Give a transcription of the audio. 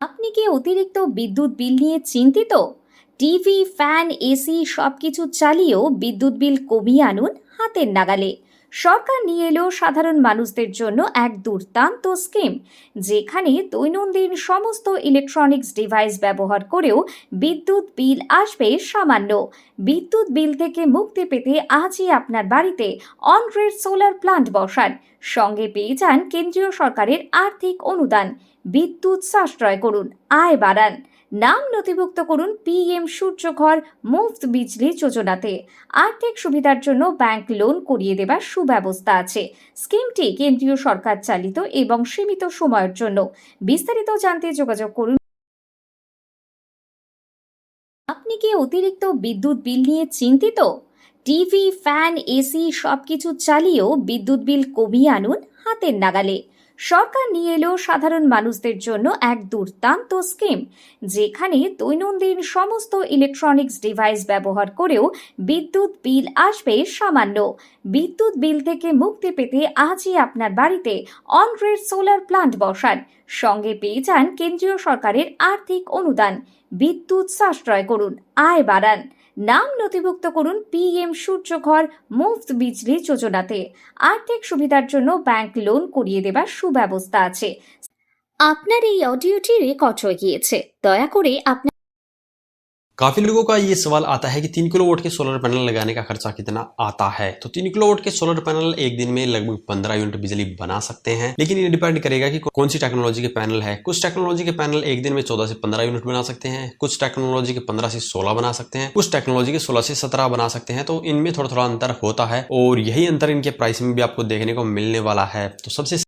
আপনি কি অতিরিক্ত বিদ্যুৎ বিল নিয়ে চিন্তিত? টিভি, ফ্যান, এসি সবকিছু চালিয়েও বিদ্যুৎ বিল কমিয়ে আনুন হাতের নাগালে। সরকার নিয়ে এলো সাধারণ মানুষদের জন্য এক দুর্দান্ত স্কিম, যেখানে দৈনন্দিন সমস্ত ইলেকট্রনিক্স ডিভাইস ব্যবহার করেও বিদ্যুৎ বিল আসবে সামান্য। বিদ্যুৎ বিল থেকে মুক্তি পেতে আজই আপনার বাড়িতে অন-গ্রিড সোলার প্ল্যান্ট বসান। সঙ্গে পেয়ে যান কেন্দ্রীয় সরকারের আর্থিক অনুদান। বিদ্যুৎ সাশ্রয় করুন, আয় বাড়ান। নাম নথিভুক্ত করুন পিএম সূর্যঘর মুফত বিজলি যোজনাতে। আর্থিক সুবিধার জন্য ব্যাংক লোন করিয়ে দেবার সুব্যবস্থা আছে। স্কিমটি কেন্দ্রীয় সরকার চালিত এবং সীমিত সময়ের জন্য। বিস্তারিত জানতে যোগাযোগ করুন। আপনি কি অতিরিক্ত বিদ্যুৎ বিল নিয়ে চিন্তিত? টিভি, ফ্যান, এসি সবকিছু চালিয়েও বিদ্যুৎ বিল কমিয়ে আনুন হাতের নাগালে। সরকার নিয়ে এলো সাধারণ মানুষদের জন্য এক দুর্দান্ত স্কিম, যেখানে দৈনন্দিন সমস্ত ইলেকট্রনিক্স ডিভাইস ব্যবহার করেও বিদ্যুৎ বিল আসবে সামান্য। বিদ্যুৎ বিল থেকে মুক্তি পেতে আজই আপনার বাড়িতে অন-গ্রিড সোলার প্ল্যান্ট বসান। সঙ্গে পেয়ে যান কেন্দ্রীয় সরকারের আর্থিক অনুদান। বিদ্যুৎ সাশ্রয় করুন, আয় বাড়ান। নাম নথিভুক্ত করুন পিএম সূর্যঘর মুফত বিজলি যোজনাতে। আর্থিক সুবিধার জন্য ব্যাংক লোন করিয়ে দেবার সুব্যবস্থা আছে। আপনার এই অডিওটি রেকর্ড হয়ে গিয়েছে। দয়া করে আপনার काफी लोगों का ये सवाल आता है कि 3 किलोवाट के सोलर पैनल लगाने का खर्चा कितना आता है। तो 3 किलोवाट के सोलर पैनल एक दिन में लगभग 15 यूनिट बिजली बना सकते हैं, लेकिन ये डिपेंड करेगा कि कौन सी टेक्नोलॉजी के पैनल है। कुछ टेक्नोलॉजी के पैनल एक दिन में 14 से 15 यूनिट बना सकते हैं, कुछ टेक्नोलॉजी के 15 से 16 बना सकते हैं, कुछ टेक्नोलॉजी के 16 से 17 बना सकते हैं। तो इनमें थोड़ा थोड़ा अंतर होता है और यही अंतर इनके प्राइस में भी आपको देखने को मिलने वाला है। तो सबसे